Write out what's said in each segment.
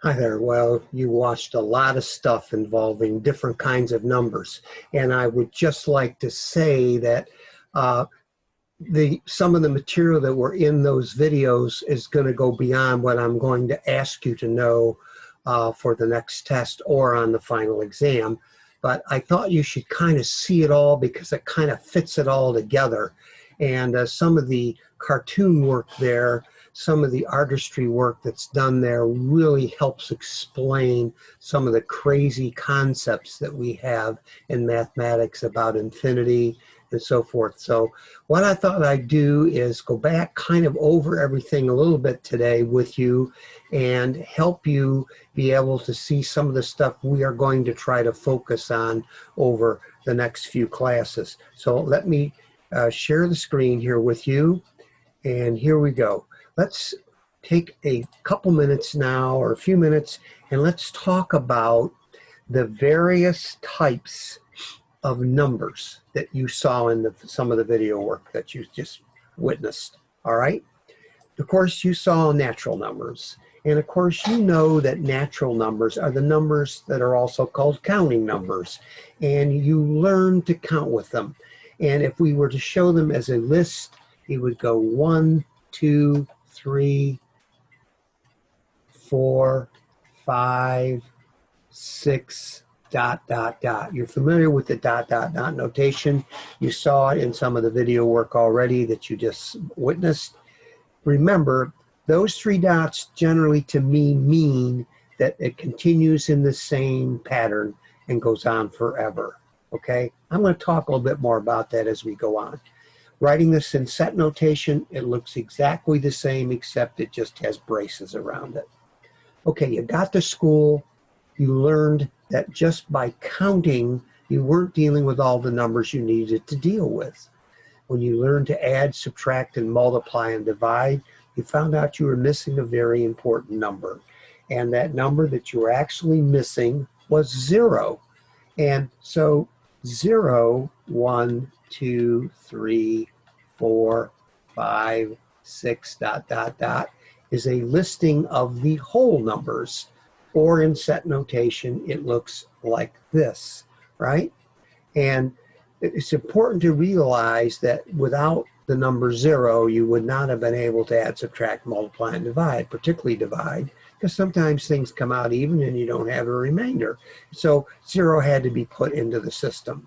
Hi there. Well, you watched a lot of stuff involving different kinds of numbers. And I would just like to say that uh, some of the material that were in those videos is going to go beyond what I'm going to ask you to know for the next test or on the final exam. But I thought you should kind of see it all because it kind of fits it all together. And some of the cartoon work there, some of the artistry work that's done there really helps explain some of the crazy concepts that we have in mathematics about infinity and so forth. So what I thought I'd do is go back kind of over everything a little bit today with you and help you be able to see some of the stuff we are going to try to focus on over the next few classes. So let me share the screen here with you, and here we go. Let's take a couple minutes now, or a few minutes, and let's talk about the various types of numbers that you saw in some of the video work that you just witnessed. All right. Of course, you saw natural numbers. And of course, you know that natural numbers are the numbers that are also called counting numbers. And you learn to count with them. And if we were to show them as a list, it would go 1, 2, 3, 4, 5, 6, ... You're familiar with the ... notation. You saw it in some of the video work already that you just witnessed. Remember, those 3 dots generally to me mean that it continues in the same pattern and goes on forever. Okay? I'm going to talk a little bit more about that as we go on. Writing this in set notation, it looks exactly the same except it just has braces around it. Okay, you got to school. You learned that just by counting, you weren't dealing with all the numbers you needed to deal with. When you learned to add, subtract, and multiply and divide, you found out you were missing a very important number. And that number that you were actually missing was 0. And so 0, 1, 2, 3, 4, 5, 6, ... is a listing of the whole numbers. Or in set notation, it looks like this, right? And it's important to realize that without the number 0, you would not have been able to add, subtract, multiply, and divide, particularly divide, because sometimes things come out even and you don't have a remainder. So 0 had to be put into the system.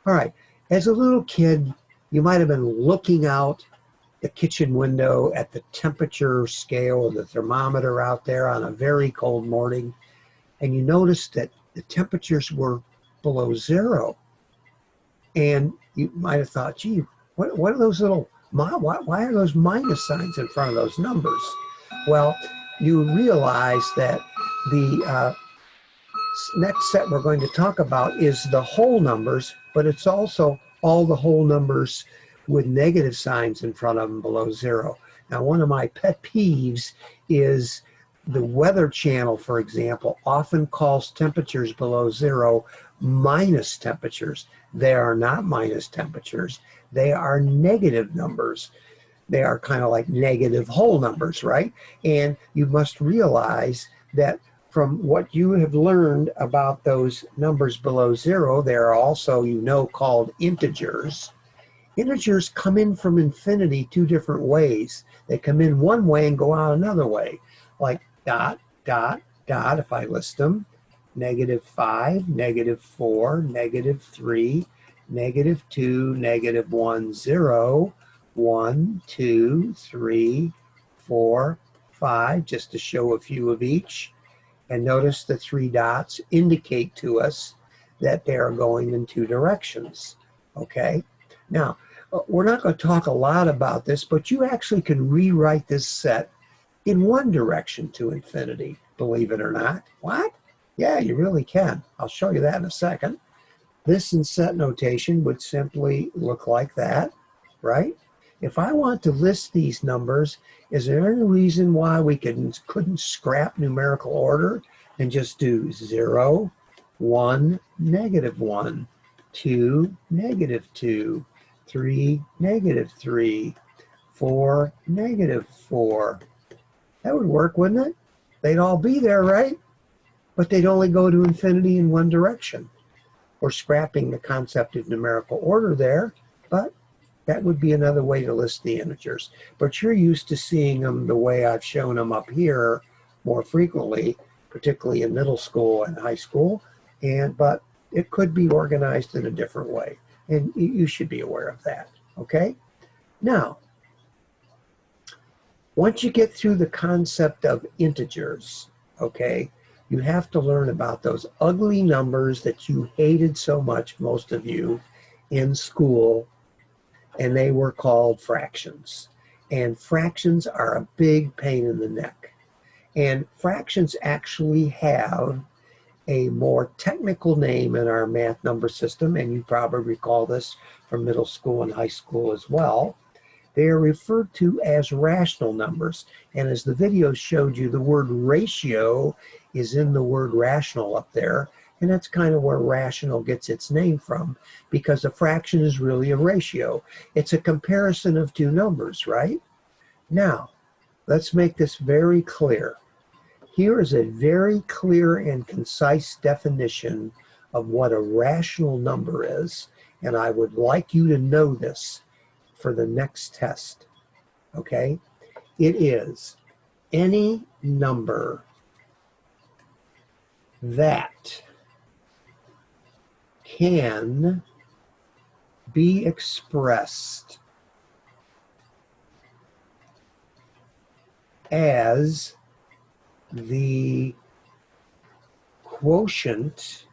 All right, as a little kid, you might have been looking out the kitchen window at the temperature scale of the thermometer out there on a very cold morning, and you noticed that the temperatures were below 0. And you might have thought, gee, what are those little, why are those minus signs in front of those numbers? Well, you realize that the next set we're going to talk about is the whole numbers, but it's also all the whole numbers with negative signs in front of them below 0. Now, one of my pet peeves is the Weather Channel, for example, often calls temperatures below 0 minus temperatures. They are not minus temperatures. They are negative numbers. They are kind of like negative whole numbers, right? And you must realize that from what you have learned about those numbers below 0, they are also, called integers. Integers come in from infinity 2 different ways. They come in one way and go out another way, like ... if I list them, -5, -4, -3, -2, -1, 0, 1, 2, 3, 4, 5, just to show a few of each. And notice the 3 dots indicate to us that they are going in 2 directions. Okay? Now, we're not going to talk a lot about this, but you actually can rewrite this set in 1 direction to infinity, believe it or not. What? Yeah, you really can. I'll show you that in a second. This in set notation would simply look like that, right? If I want to list these numbers, is there any reason why we couldn't scrap numerical order and just do 0, 1, -1, 2, -2, 3, -3, 4, -4? That would work, wouldn't it? They'd all be there, right? But they'd only go to infinity in one direction. We're scrapping the concept of numerical order there, but that would be another way to list the integers. But you're used to seeing them the way I've shown them up here more frequently, particularly in middle school and high school. But it could be organized in a different way. And you should be aware of that, okay? Now, once you get through the concept of integers, okay, you have to learn about those ugly numbers that you hated so much, most of you, in school, and they were called fractions. And fractions are a big pain in the neck. And fractions actually have a more technical name in our math number system, and you probably recall this from middle school and high school as well. They are referred to as rational numbers. And as the video showed you, the word ratio is in the word rational up there. And that's kind of where rational gets its name from, because a fraction is really a ratio. It's a comparison of two numbers, right? Now, let's make this very clear. Here is a very clear and concise definition of what a rational number is. And I would like you to know this for the next test, okay? It is any number that can be expressed as the quotient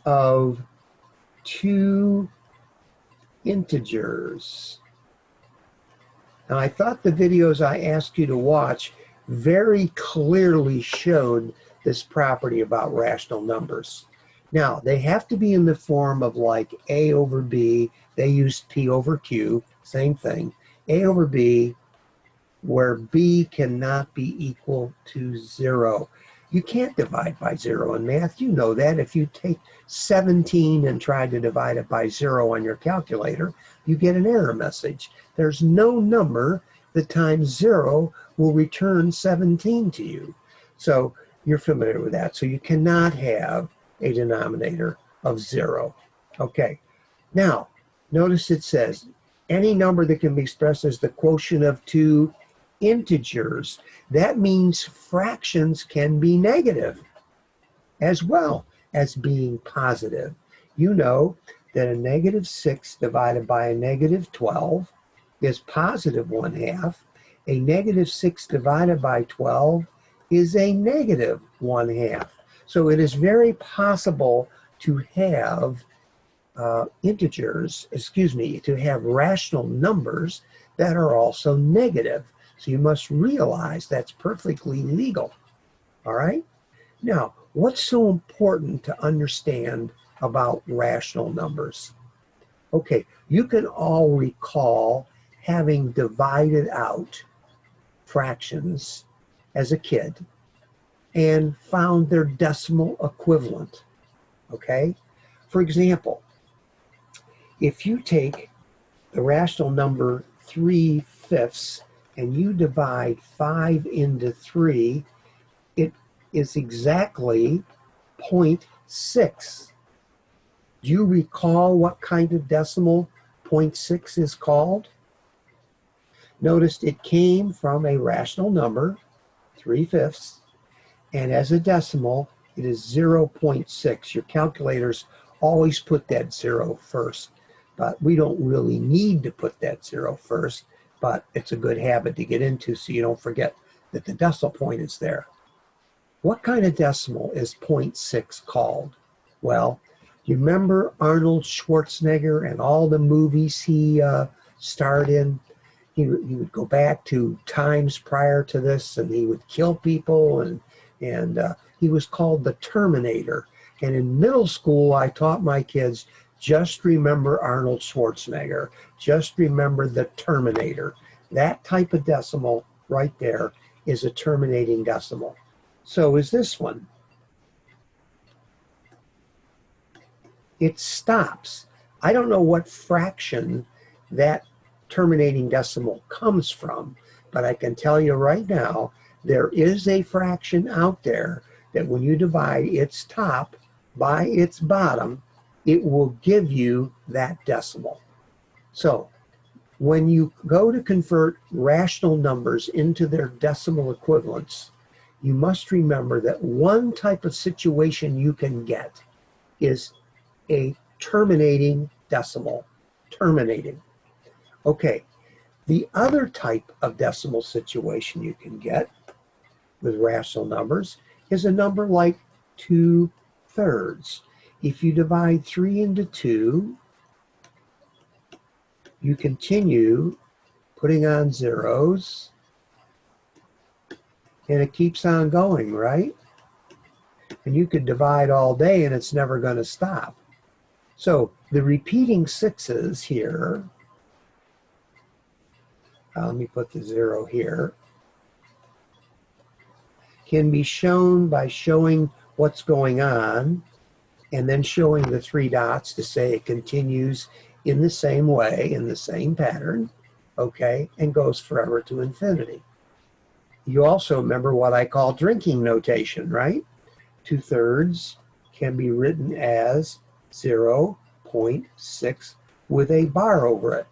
of two integers. Now, I thought the videos I asked you to watch very clearly showed this property about rational numbers. Now, they have to be in the form of like A over B. They used P over Q, same thing. A over B, where B cannot be equal to 0. You can't divide by 0 in math. You know that. If you take 17 and try to divide it by 0 on your calculator, you get an error message. There's no number that times 0 will return 17 to you. So you're familiar with that. So you cannot have a denominator of 0. Okay. Now, notice it says any number that can be expressed as the quotient of two integers. That means fractions can be negative as well as being positive. You know that a negative 6 divided by a negative 12 is positive 1/2. A negative 6 divided by 12 is a negative 1/2. So it is very possible to have to have rational numbers that are also negative. So you must realize that's perfectly legal. All right? Now, what's so important to understand about rational numbers? Okay, you can all recall having divided out fractions as a kid and found their decimal equivalent. Okay? For example, if you take the rational number 3/5 and you divide 5 into 3, it is exactly 0.6. Do you recall what kind of decimal 0.6 is called? Notice it came from a rational number, 3/5, and as a decimal, it is 0.6. Your calculators always put that 0 first, but we don't really need to put that 0 first, but it's a good habit to get into so you don't forget that the decimal point is there. What kind of decimal is 0.6 called? Well, you remember Arnold Schwarzenegger and all the movies he starred in? He would go back to times prior to this, and he would kill people, and he was called the Terminator. And in middle school, I taught my kids, just remember Arnold Schwarzenegger. Just remember the Terminator. That type of decimal right there is a terminating decimal. So is this one. It stops. I don't know what fraction that terminating decimal comes from, But I can tell you right now, there is a fraction out there that when you divide its top by its bottom, it will give you that decimal. So when you go to convert rational numbers into their decimal equivalents, you must remember that one type of situation you can get is a terminating decimal. Terminating. Okay, the other type of decimal situation you can get with rational numbers is a number like 2/3. If you divide 3 into 2, you continue putting on zeros, and it keeps on going, right? And you could divide all day and it's never going to stop. So the repeating sixes here, let me put the 0 here, can be shown by showing what's going on and then showing the 3 dots to say it continues in the same way, in the same pattern, okay, and goes forever to infinity. You also remember what I call drinking notation, right? 2/3 can be written as 0.6 with a bar over it.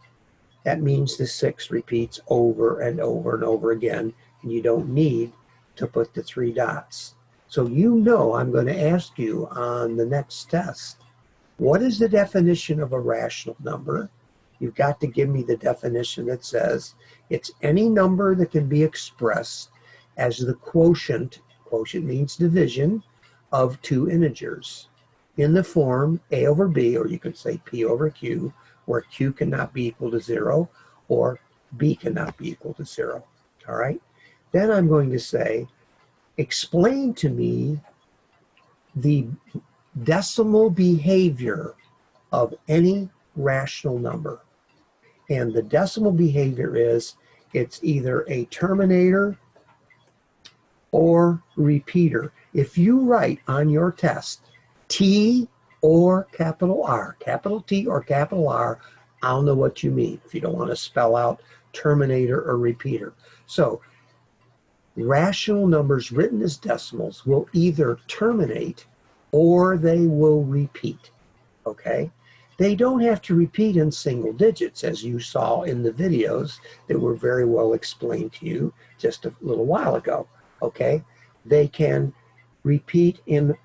That means the 6 repeats over and over and over again, and you don't need to put the 3 dots. So you know I'm going to ask you on the next test, what is the definition of a rational number? You've got to give me the definition that says it's any number that can be expressed as the quotient means division, of 2 integers in the form a over b, or you could say p over q, where q cannot be equal to 0 or b cannot be equal to 0. All right? Then I'm going to say, explain to me the decimal behavior of any rational number. And the decimal behavior is it's either a terminator or repeater. If you write on your test T or capital R, capital T or capital R, I'll know what you mean if you don't want to spell out terminator or repeater. So rational numbers written as decimals will either terminate or they will repeat, okay? They don't have to repeat in single digits, as you saw in the videos that were very well explained to you just a little while ago, okay? They can repeat in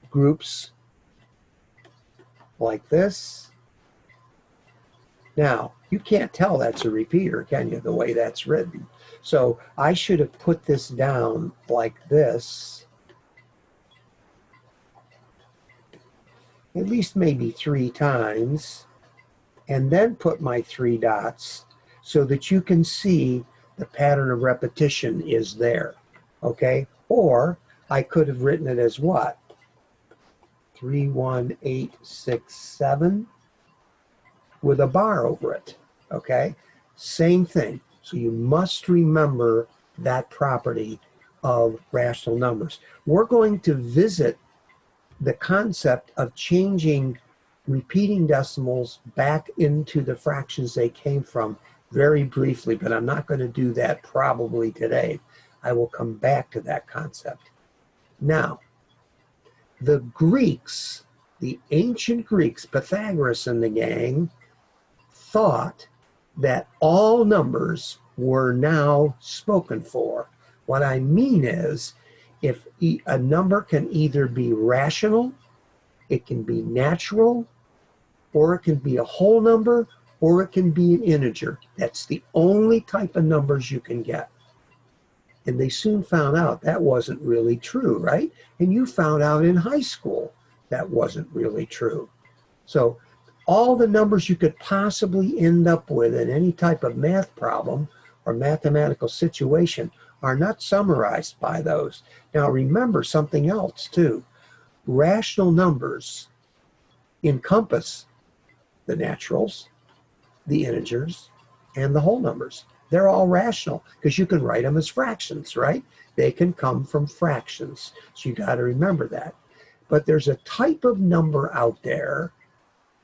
groups like this. Now, you can't tell that's a repeater, can you, the way that's written? So I should have put this down like this, at least maybe 3 times, and then put my 3 dots so that you can see the pattern of repetition is there, okay? Or I could have written it as what? 3, 1, 8, 6, 7 with a bar over it, okay? Same thing. So you must remember that property of rational numbers. We're going to visit the concept of changing repeating decimals back into the fractions they came from very briefly, but I'm not going to do that probably today. I will come back to that concept. Now, the Greeks, the ancient Greeks, Pythagoras and the gang, thought that all numbers were now spoken for. What I mean is, if a number can either be rational, it can be natural, or it can be a whole number, or it can be an integer. That's the only type of numbers you can get. And they soon found out that wasn't really true, right? And you found out in high school that wasn't really true. So all the numbers you could possibly end up with in any type of math problem or mathematical situation are not summarized by those. Now remember something else too. Rational numbers encompass the naturals, the integers, and the whole numbers. They're all rational because you can write them as fractions, right? They can come from fractions. So you got to remember that. But there's a type of number out there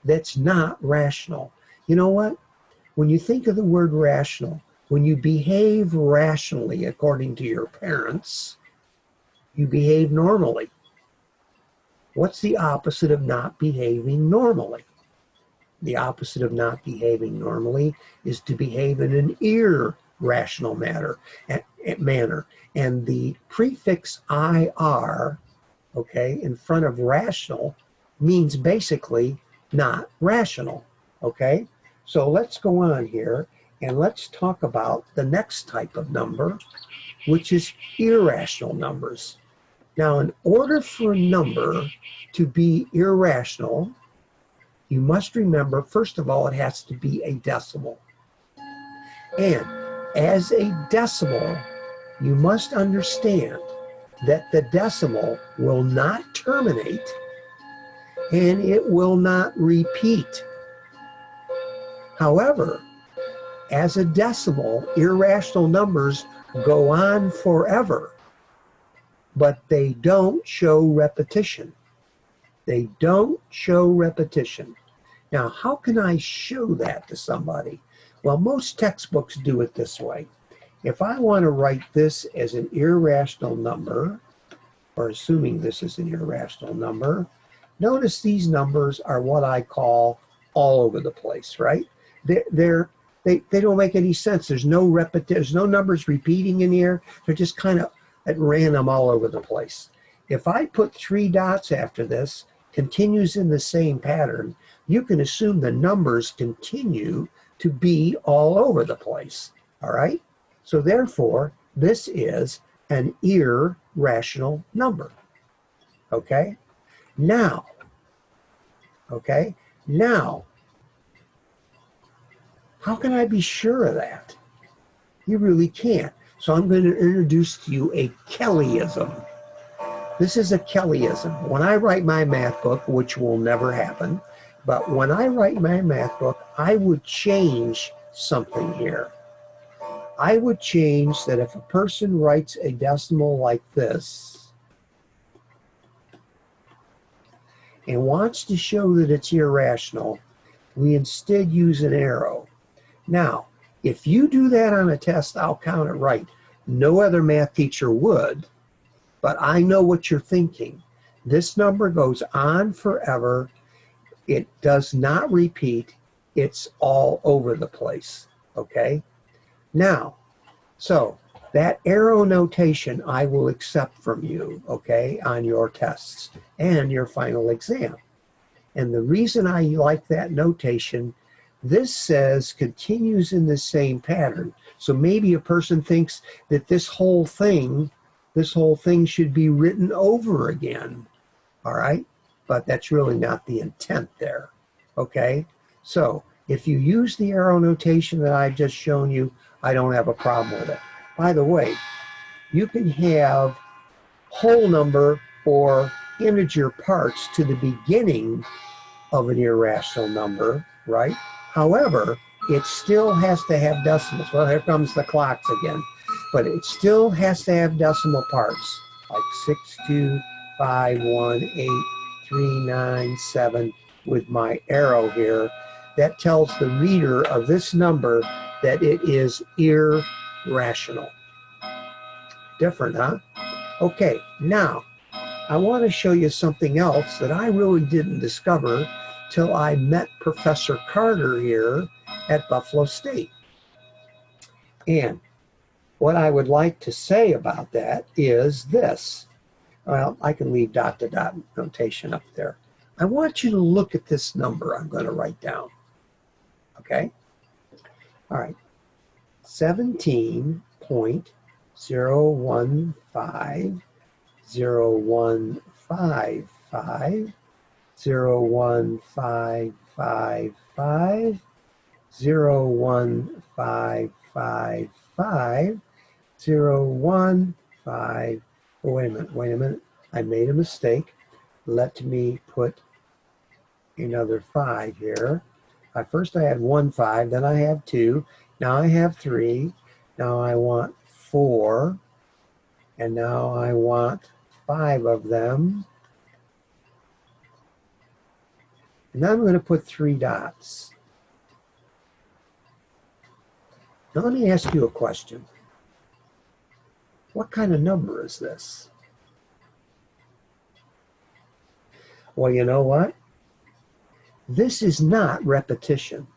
that's not rational. You know what? When you think of the word rational, When you behave rationally according to your parents, you behave normally. What's the opposite of not behaving normally? The opposite of not behaving normally is to behave in an irrational manner. And the prefix IR, okay, in front of rational means basically not rational, okay? So let's go on here and let's talk about the next type of number, which is irrational numbers. Now, in order for a number to be irrational, you must remember, first of all, it has to be a decimal. And as a decimal, you must understand that the decimal will not terminate and it will not repeat. However, as a decimal, irrational numbers go on forever, but they don't show repetition. They don't show repetition. Now, how can I show that to somebody? Well, most textbooks do it this way. If I want to write this as an irrational number, or assuming this is an irrational number, notice these numbers are what I call all over the place, right? They don't make any sense. There's no repetition. There's no numbers repeating in here. They're just kind of at random all over the place. If I put 3 dots after this, continues in the same pattern, you can assume the numbers continue to be all over the place, all right? So therefore, this is an irrational number, okay? Now, how can I be sure of that? You really can't. So I'm going to introduce to you a Kellyism. This is a Kellyism. When I write my math book, which will never happen, but when I write my math book, I would change something here. I would change that if a person writes a decimal like this and wants to show that it's irrational, we instead use an arrow. Now, if you do that on a test, I'll count it right. No other math teacher would, but I know what you're thinking. This number goes on forever. It does not repeat. It's all over the place, okay? Now, so that arrow notation I will accept from you, okay, on your tests and your final exam. And the reason I like that notation, this says continues in the same pattern. So maybe a person thinks that this whole thing should be written over again, all right? But that's really not the intent there, okay? So if you use the arrow notation that I've just shown you, I don't have a problem with it. By the way, you can have whole number or integer parts to the beginning of an irrational number, right? However, it still has to have decimals. Well, here comes the clocks again. But it still has to have decimal parts, like 6, 2, 5, 1, 8, 3, 9, 7, with my arrow here. That tells the reader of this number that it is irrational. Different, huh? Okay, now, I want to show you something else that I really didn't discover till I met Professor Carter here at Buffalo State. And what I would like to say about that is this. Well, I can leave dot to dot notation up there. I want you to look at this number I'm going to write down. Okay? All right. 17.015, 0155, 01555, 01555, 015. Oh, wait a minute. I made a mistake. Let me put another 5 here. First I had 1 5, then I have 2. Now I have 3. Now I want 4. And now I want 5 of them. And then I'm going to put 3 dots. Now let me ask you a question. What kind of number is this? Well, you know what? This is not repetition.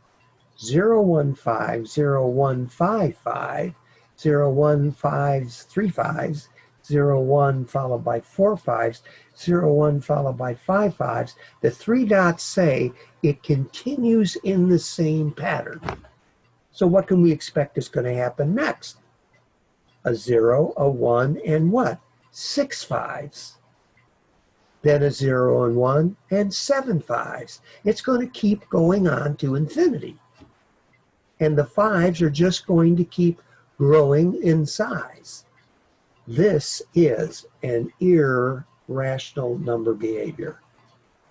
015, 0155, 01535, 01 followed by 4 fives, 01 followed by 5 fives. The three dots say it continues in the same pattern. So what can we expect is going to happen next? A 0, a 1, and what? 6 fives. Then a 0 and 1 and 7 fives. It's going to keep going on to infinity. And the fives are just going to keep growing in size. This is an irrational number behavior.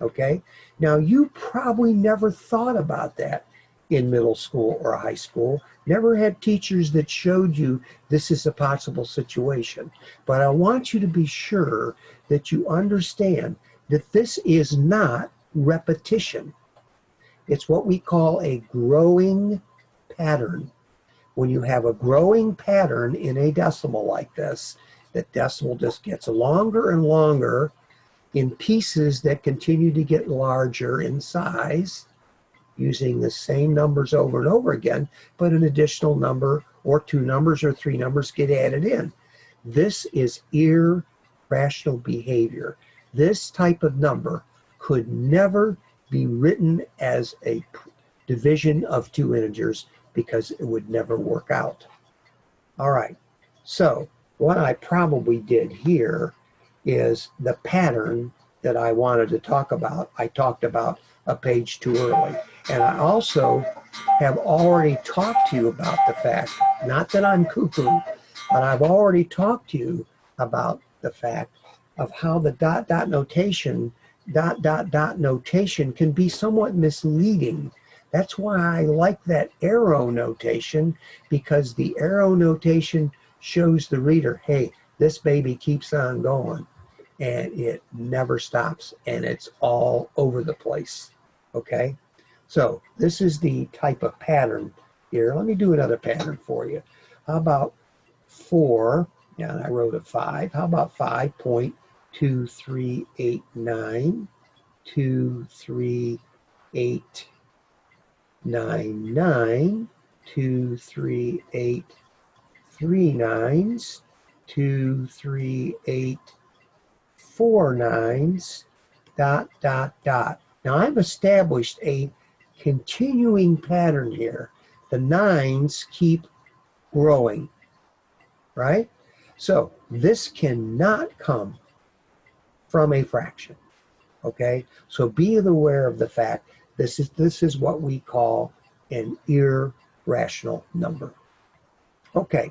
Okay? Now, you probably never thought about that in middle school or high school. Never had teachers that showed you this is a possible situation. But I want you to be sure that you understand that this is not repetition. It's what we call a growing pattern. When you have a growing pattern in a decimal like this, that decimal just gets longer and longer in pieces that continue to get larger in size, using the same numbers over and over again, but an additional number or two numbers or three numbers get added in. This is irrational behavior. This type of number could never be written as a division of two integers because it would never work out. All right, so what I probably did here is the pattern that I wanted to talk about. I talked about a page too early. And I also have already talked to you about the fact, not that I'm cuckoo, but I've already talked to you about the fact of how the dot notation can be somewhat misleading. That's why I like that arrow notation, because the arrow notation shows the reader, hey, this baby keeps on going and it never stops and it's all over the place. Okay, so this is the type of pattern here. Let me do another pattern for you. How about 4? Yeah, and I wrote a 5. How about 5.2389, 23899, 23839s, 23849s, ... Now I've established a continuing pattern here. The 9s keep growing, right? So this cannot come from a fraction, okay? So be aware of the fact this is what we call an irrational number. Okay,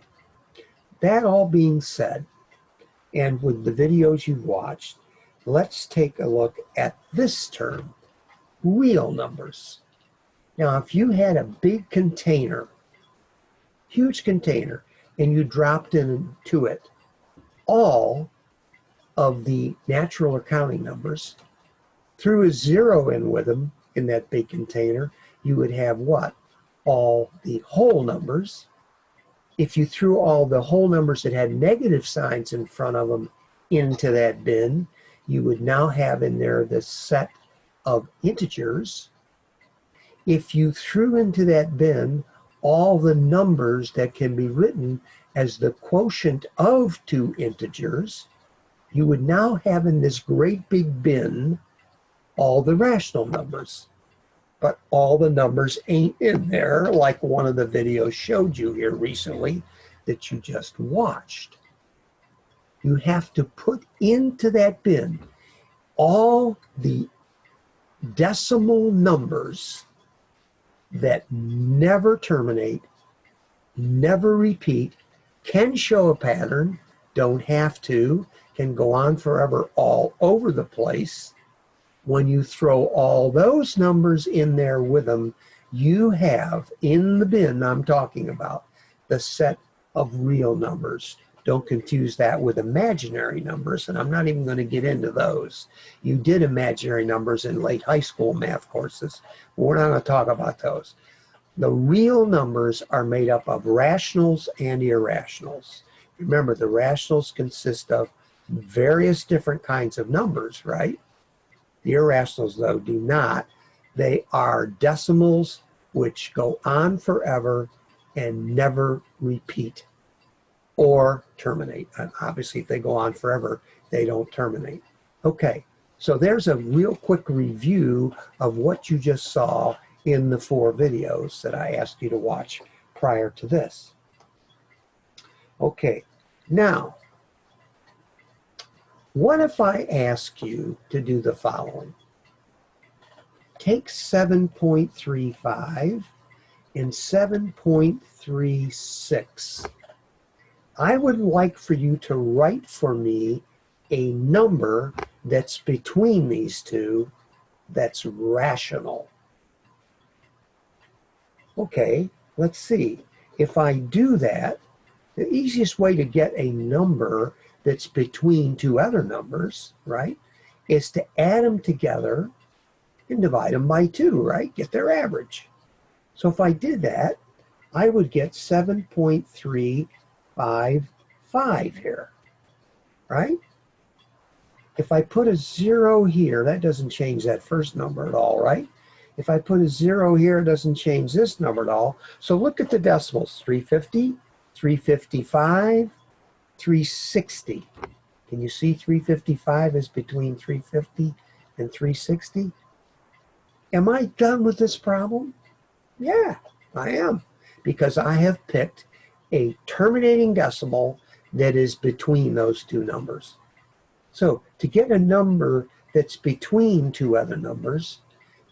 that all being said, and with the videos you've watched, let's take a look at this term, real numbers. Now, if you had a big container, huge container, and you dropped into it all of the natural or counting numbers, threw a 0 in with them in that big container, you would have what? All the whole numbers. If you threw all the whole numbers that had negative signs in front of them into that bin, you would now have in there this set of integers. If you threw into that bin all the numbers that can be written as the quotient of two integers, you would now have in this great big bin all the rational numbers. But all the numbers ain't in there, like one of the videos showed you here recently that you just watched. You have to put into that bin all the decimal numbers that never terminate, never repeat, can show a pattern, don't have to, can go on forever all over the place. When you throw all those numbers in there with them, you have in the bin I'm talking about the set of real numbers. Don't confuse that with imaginary numbers, and I'm not even going to get into those. You did imaginary numbers in late high school math courses. We're not going to talk about those. The real numbers are made up of rationals and irrationals. Remember, the rationals consist of various different kinds of numbers, right? The irrationals, though, do not. They are decimals which go on forever and never repeat or terminate. And obviously, if they go on forever, they don't terminate. Okay, so there's a real quick review of what you just saw in the 4 videos that I asked you to watch prior to this. Okay, now, what if I ask you to do the following? Take 7.35 and 7.36. I would like for you to write for me a number that's between these two that's rational. Okay, let's see. If I do that, the easiest way to get a number that's between two other numbers, right, is to add them together and divide them by 2, right? Get their average. So if I did that, I would get 7.355 here, right? If I put a 0 here, that doesn't change that first number at all, right? If I put a 0 here, it doesn't change this number at all. So look at the decimals, 350, 355, 360. Can you see 355 is between 350 and 360? Am I done with this problem? Yeah, I am, because I have picked a terminating decimal that is between those two numbers. So to get a number that's between two other numbers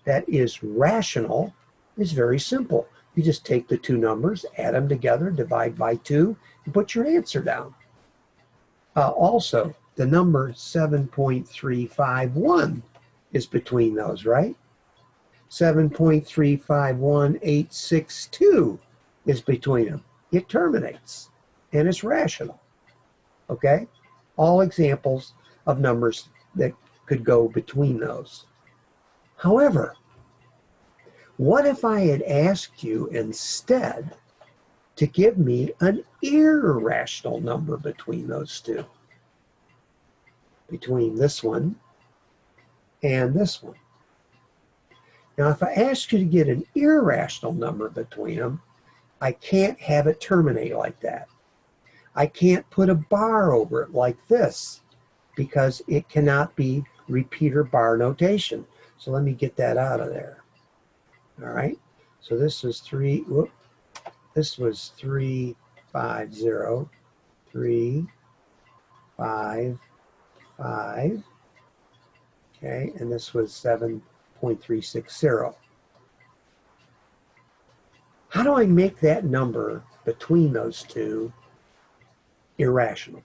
that is rational is very simple. You just take the two numbers, add them together, divide by 2, and put your answer down. Also, the number 7.351 is between those, right? 7.351862 is between them. It terminates, and it's rational. Okay? All examples of numbers that could go between those. However, what if I had asked you instead to give me an irrational number between those two? Between this one and this one. Now, if I ask you to get an irrational number between them, I can't have it terminate like that. I can't put a bar over it like this because it cannot be repeater bar notation. So let me get that out of there. All right. So this was 350, 355. Okay, and this was 7.360. How do I make that number between those two irrational?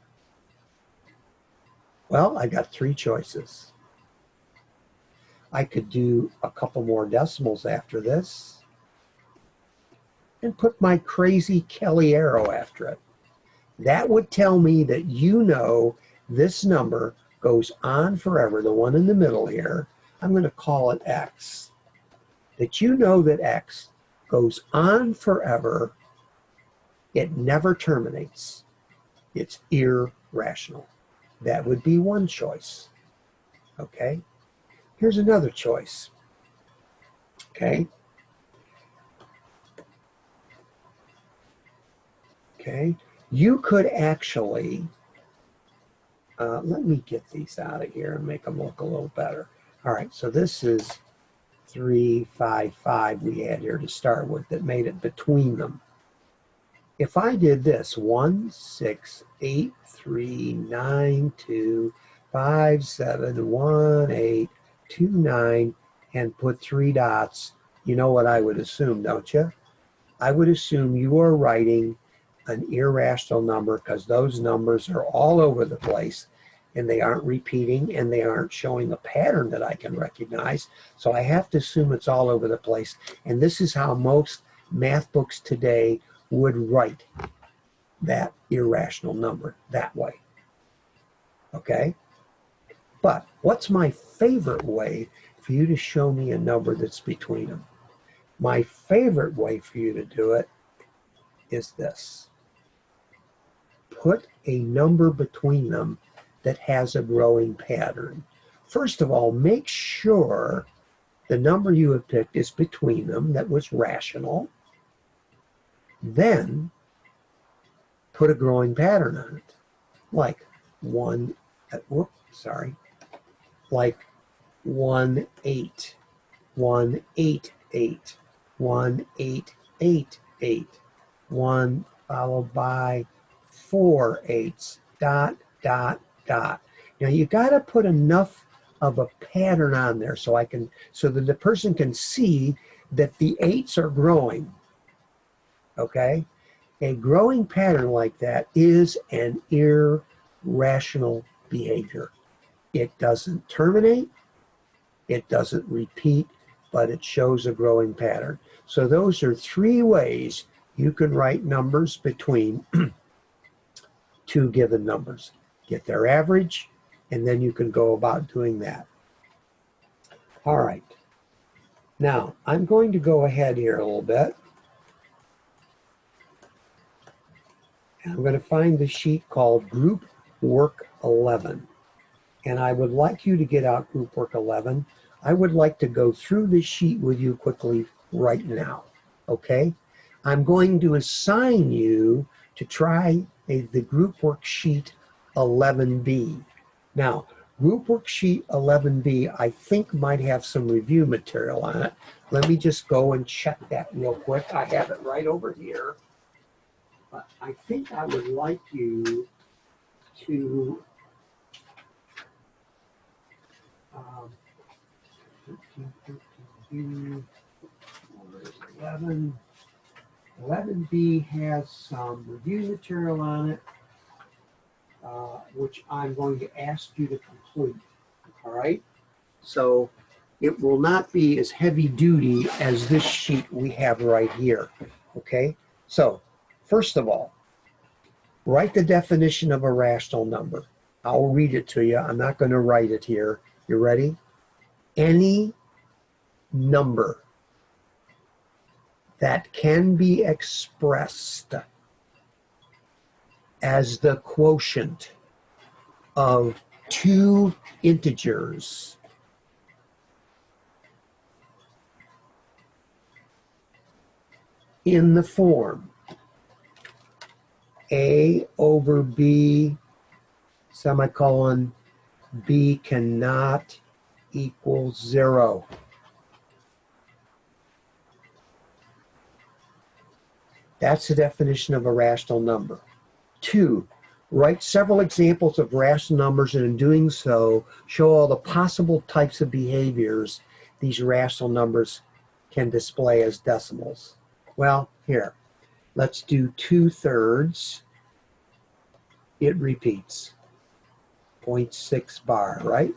Well, I got 3 choices. I could do a couple more decimals after this and put my crazy Kelly arrow after it. That would tell me that you know this number goes on forever, the one in the middle here. I'm going to call it X. That you know that X goes on forever. It never terminates. It's irrational. That would be one choice. Okay? Here's another choice. Okay? Okay? You could actually, let me get these out of here and make them look a little better. All right, so this is 355 we had here to start with that made it between them. If I did this, 1, 6, 8, 3, 9, 2, 5, 7, 1, 8, 2, 9, and put 3 dots, you know what I would assume, don't you? I would assume you are writing an irrational number because those numbers are all over the place and they aren't repeating and they aren't showing a pattern that I can recognize. So I have to assume it's all over the place. And this is how most math books today would write that irrational number that way. Okay? But what's my favorite way for you to show me a number that's between them? My favorite way for you to do it is this. Put a number between them that has a growing pattern. First of all, make sure the number you have picked is between them that was rational. Then put a growing pattern on it, like like 1 8, 1 8 8, 1 8 8 8, 1 followed by 4 8s, dot dot dot. Now you got to put enough of a pattern on there so that the person can see that the 8s are growing. Okay? A growing pattern like that is an irrational behavior. It doesn't terminate, it doesn't repeat, but it shows a growing pattern. So those are 3 ways you can write numbers between 2 given numbers. Get their average, and then you can go about doing that. All right. Now, I'm going to go ahead here a little bit. And I'm going to find the sheet called Group Work 11. And I would like you to get out Group Work 11. I would like to go through this sheet with you quickly right now. Okay? I'm going to assign you to try the Group Worksheet 11B. Now, Group Worksheet 11B, I think might have some review material on it. Let me just go and check that real quick. I have it right over here. But I think I would like you to 11. 11B has some review material on it, which I'm going to ask you to complete. All right? So it will not be as heavy duty as this sheet we have right here. Okay? So, first of all, write the definition of a rational number. I'll read it to you. I'm not going to write it here. You ready? Any number that can be expressed as the quotient of 2 integers in the form A over B, semicolon, B cannot equal 0. That's the definition of a rational number. 2, write several examples of rational numbers, and in doing so, show all the possible types of behaviors these rational numbers can display as decimals. Well, here, let's do 2/3. It repeats. 0.6 bar, right?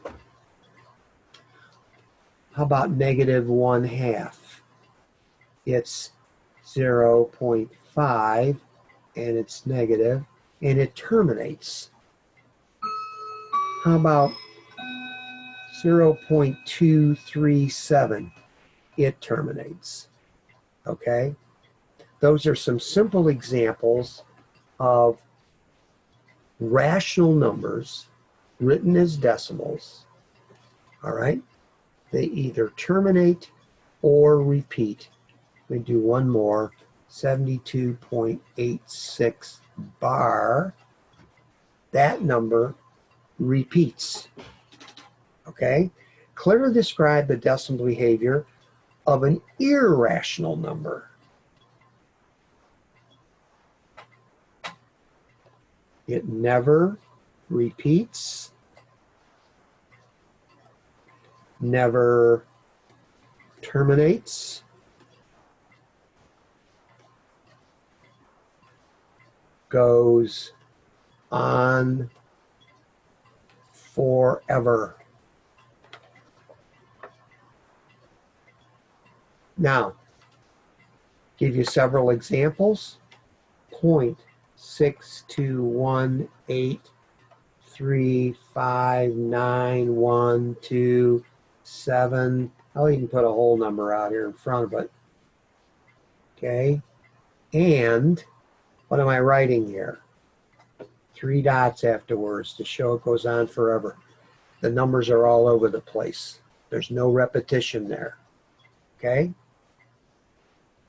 How about -1/2? It's 0.5, and it's negative, and it terminates. How about 0.237? It terminates. Okay? Those are some simple examples of rational numbers written as decimals. All right? They either terminate or repeat. We do one more. 72.86 bar. That number repeats. Okay? Clearly describe the decimal behavior of an irrational number. It never repeats, never terminates, goes on forever. Now, give you several examples. 0.621835912 7. I'll even put a whole number out here in front of it. Okay, and what am I writing here? 3 dots afterwards to show it goes on forever. The numbers are all over the place. There's no repetition there. Okay?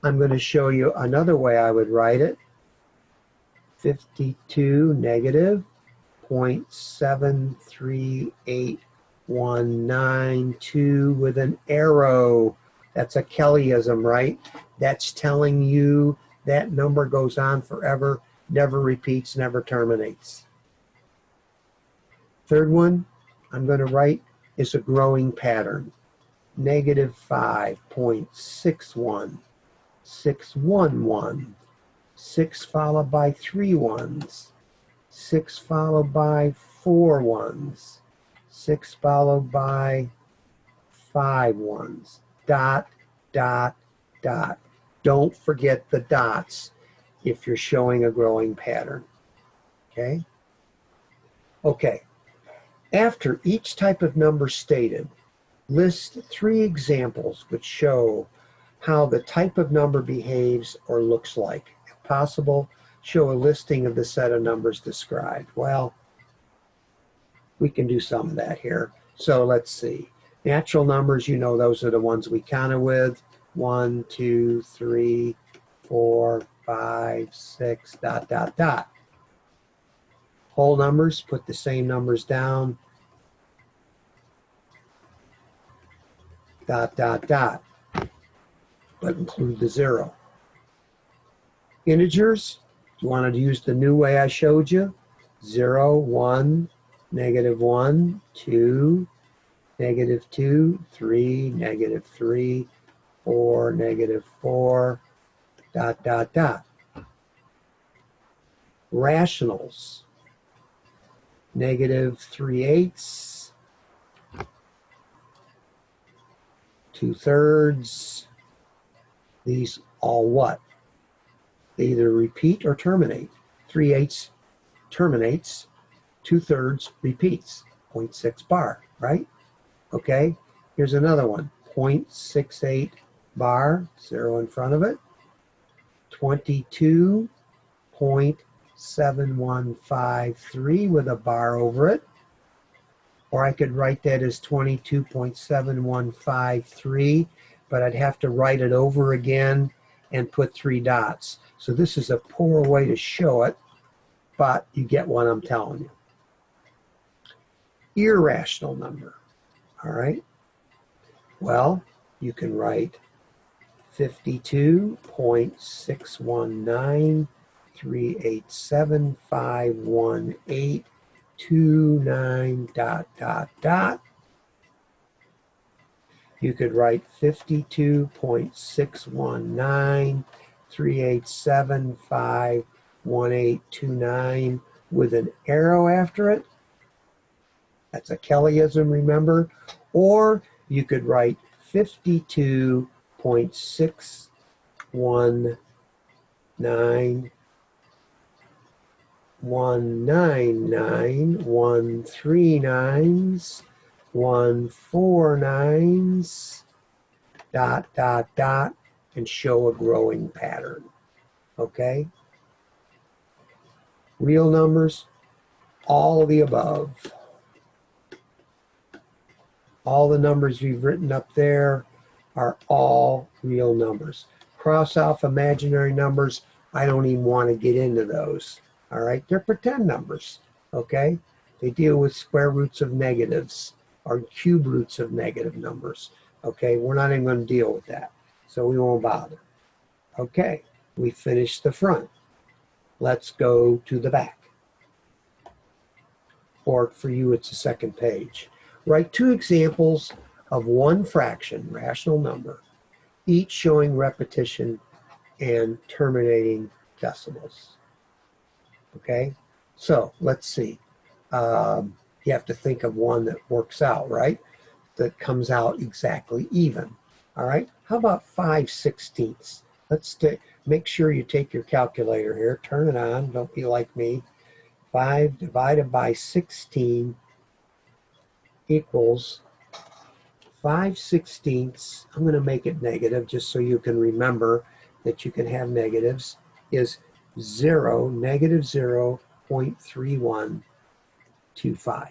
I'm going to show you another way I would write it. 52 negative 0.738192 with an arrow. That's a Kellyism, right? That's telling you that number goes on forever, never repeats, never terminates. Third one I'm going to write is a growing pattern. Negative 5.61, 611, 6 followed by 3 ones, 6 followed by 4 ones, 6 followed by 5 ones, dot, dot, dot. Don't forget the dots if you're showing a growing pattern. Okay? Okay. After each type of number stated, list 3 examples which show how the type of number behaves or looks like. If possible, show a listing of the set of numbers described. Well, we can do some of that here. So let's see. Natural numbers, you know, those are the ones we counted with. 1, 2, 3, 4, 5, 6, dot, dot, dot. Whole numbers, put the same numbers down. Dot, dot, dot. But include the 0. Integers, you wanted to use the new way I showed you. 0, 1, negative 1, 2, negative 2, 3, negative 3, 4, negative 4, dot, dot, dot. Rationals, negative 3/8, 2/3. These all what? They either repeat or terminate. 3/8 terminates, 2/3 repeats. 0.6 bar, right? Okay, here's another one. 0.68 bar, 0 in front of it. 22.7153 with a bar over it. Or I could write that as 22.7153, but I'd have to write it over again and put 3 dots. So this is a poor way to show it, but you get what I'm telling you. Irrational number, all right? Well, you can write 52.61938751829 dot, dot, dot. You could write 52.61938751829 with an arrow after it. That's a Kellyism, remember? Or you could write 52.6199199 149s, dot, dot, dot, and show a growing pattern. Okay? Real numbers, all of the above. All the numbers we've written up there are all real numbers. Cross off imaginary numbers, I don't even want to get into those. All right? They're pretend numbers. Okay? They deal with square roots of negatives or cube roots of negative numbers. Okay? We're not even going to deal with that. So we won't bother. Okay. We finished the front. Let's go to the back. Or for you, it's the second page. Write 2 examples of one fraction, rational number, each showing repetition and terminating decimals. Okay, so let's see. You have to think of one that works out, right? That comes out exactly even. All right, how about 5/16? Let's make sure you take your calculator here, turn it on, don't be like me. 5 divided by 16 equals 5/16. I'm going to make it negative just so you can remember that you can have negatives is 0, negative 0.3125.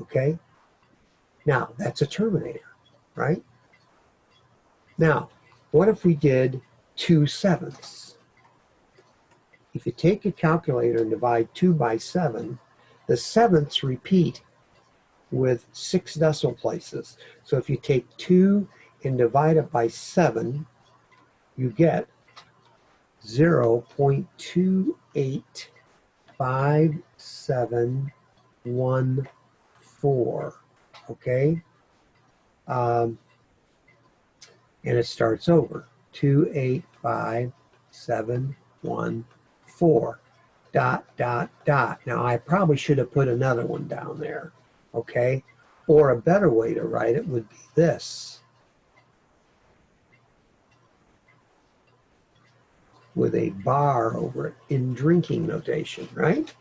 Okay? Now, that's a terminator, right? Now, what if we did 2/7? If you take a calculator and divide 2 by 7, the sevenths repeat with 6 decimal places. So if you take 2 and divide it by 7, you get 0.285714. Okay? And it starts over. 285714. ... Now, I probably should have put another one down there. Okay? Or a better way to write it would be this, with a bar over it in drinking notation, right?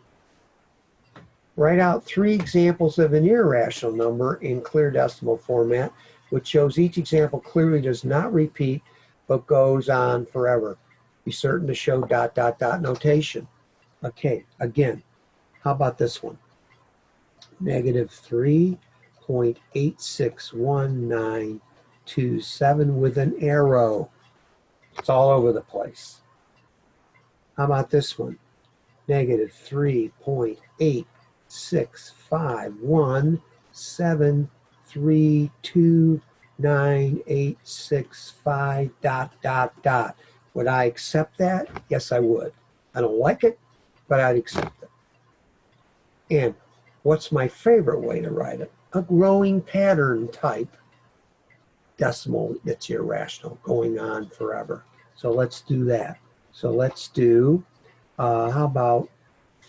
Write out 3 examples of an irrational number in clear decimal format, which shows each example clearly does not repeat, but goes on forever. Be certain to show ... notation. Okay, again, how about this one? Negative 3.861927 with an arrow. It's all over the place. How about this one? Negative 3.8651732985 ... Would I accept that? Yes, I would. I don't like it, but I'd accept it. And what's my favorite way to write it? A growing pattern type decimal that's irrational, going on forever. So let's do that. So let's do, how about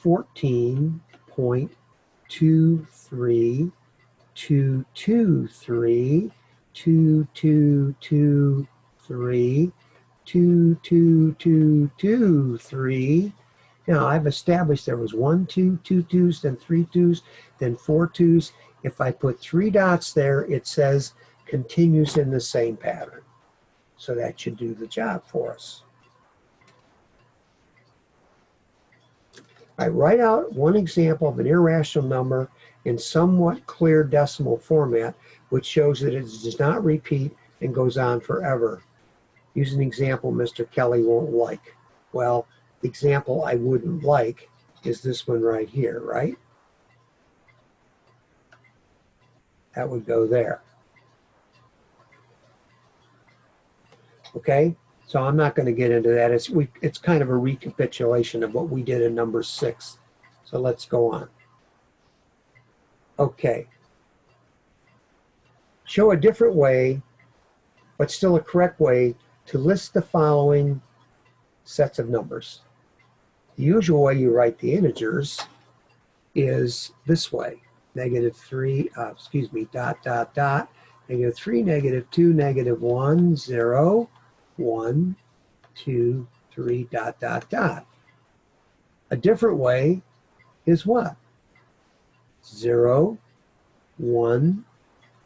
14.232232232223. Now, I've established there was 1, 2, 2 twos, then 3 twos, then 4 twos. If I put 3 dots there, it says continues in the same pattern. So that should do the job for us. I write out one example of an irrational number in somewhat clear decimal format, which shows that it does not repeat and goes on forever. Use an example Mr. Kelly won't like. Well, the example I wouldn't like is this one right here, right? That would go there. Okay, so I'm not going to get into that. It's kind of a recapitulation of what we did in number 6. So let's go on. Okay. Show a different way, but still a correct way, to list the following sets of numbers. The usual way you write the integers is this way. Negative 3, dot, dot, dot. Negative 3, negative 2, negative 1, 0, 1, 2, 3, dot, dot, dot. A different way is what? 0, 1,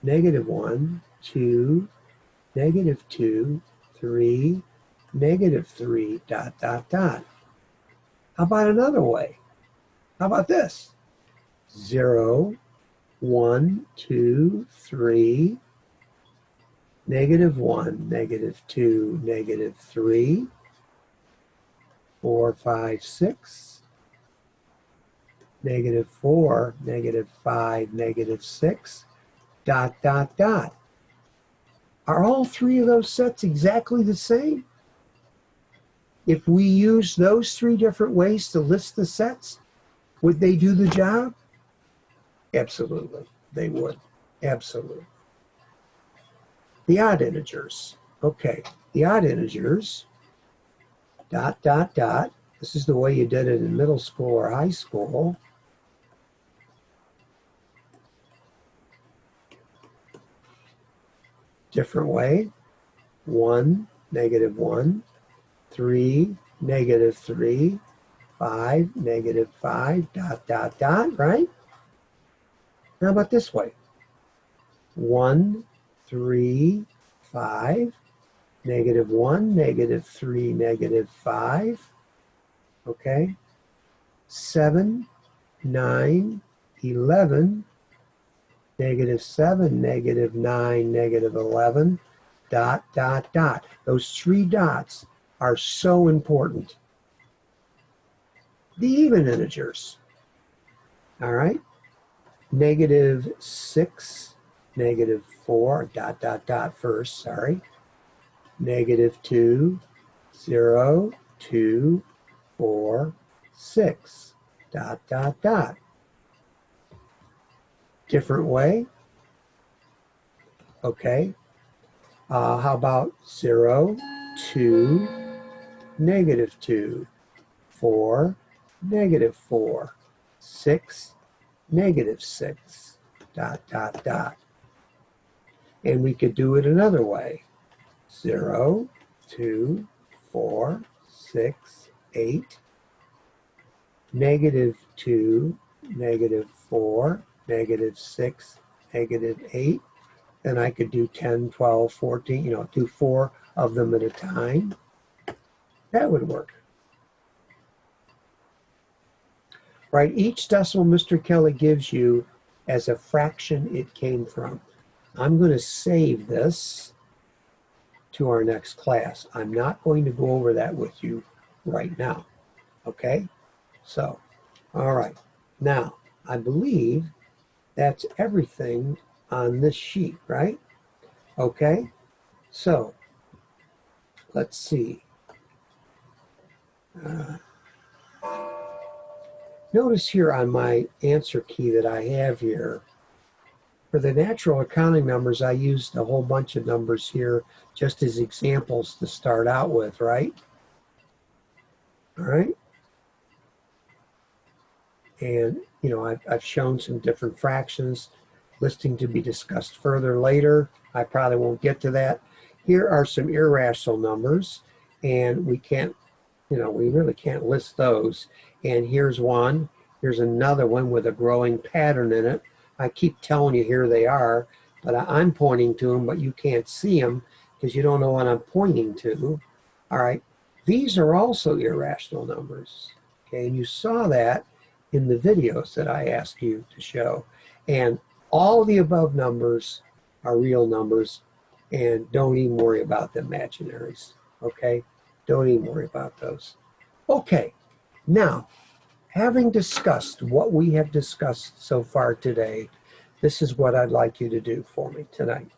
negative 1, 2, negative 2, 3, negative 3, dot, dot, dot. How about another way? How about this? 0, 1, 2, 3, negative 1, negative 2, negative 3, 4, 5, 6, negative 4, negative 5, negative 6, dot, dot, dot. Are all 3 of those sets exactly the same? If we use those 3 different ways to list the sets, would they do the job? Absolutely, they would. Absolutely. The odd integers. Okay, the odd integers, dot, dot, dot. This is the way you did it in middle school or high school. Different way. 1, negative 1, 3, negative 3, 5, negative 5, dot, dot, dot, right? How about this way? 1, 3, 5, -1, -3, -5. Okay. 7, 9, 11, -7, -9, -11, dot, dot, dot. Those 3 dots are so important. The even integers. All right. -6, -4, dot, dot, dot first, sorry. -2, 0, 2, 4, 6, dot, dot, dot. Different way. Okay. How about 0, 2, -2, 4, -4, 6, -6, dot, dot, dot. And we could do it another way. 0, 2, 4, 6, 8, -2, -4, -6, -8. Then I could do 10, 12, 14, do 4 of them at a time. That would work. Right, each decimal Mr. Kelly gives you as a fraction it came from. I'm going to save this to our next class. I'm not going to go over that with you right now. Okay? So, all right. Now, I believe that's everything on this sheet, right? Okay? So, let's see. Notice here on my answer key that I have here, for the natural accounting numbers, I used a whole bunch of numbers here just as examples to start out with, right? All right. And, I've shown some different fractions, listing to be discussed further later. I probably won't get to that. Here are some irrational numbers, and we can't, we really can't list those. And here's one. Here's another one with a growing pattern in it. I keep telling you here they are, but I'm pointing to them, but you can't see them because you don't know what I'm pointing to. All right. These are also irrational numbers. Okay, and you saw that in the videos that I asked you to show. And all the above numbers are real numbers, and don't even worry about the imaginaries. Okay? Don't even worry about those. Okay, now, having discussed what we have discussed so far today, this is what I'd like you to do for me tonight.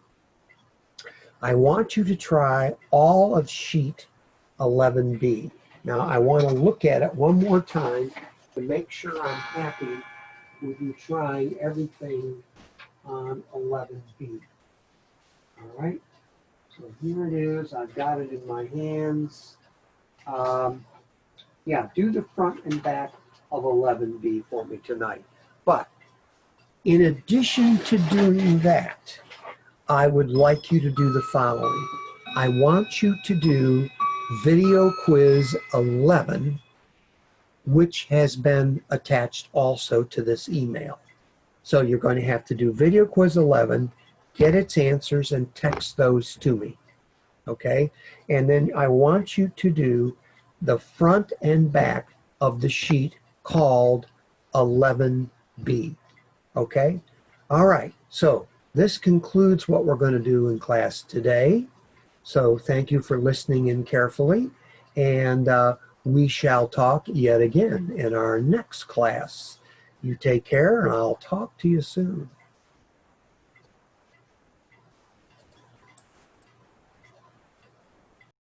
I want you to try all of sheet 11B. Now, I want to look at it one more time to make sure I'm happy with you trying everything on 11B. All right, so here it is. I've got it in my hands. Yeah, do the front and back of 11B for me tonight. But in addition to doing that, I would like you to do the following. I want you to do video quiz 11, which has been attached also to this email. So you're going to have to do video quiz 11, get its answers, and text those to me. Okay? And then I want you to do the front and back of the sheet called 11B. Okay? All right. So this concludes what we're going to do in class today. So thank you for listening in carefully. And we shall talk yet again in our next class. You take care, and I'll talk to you soon.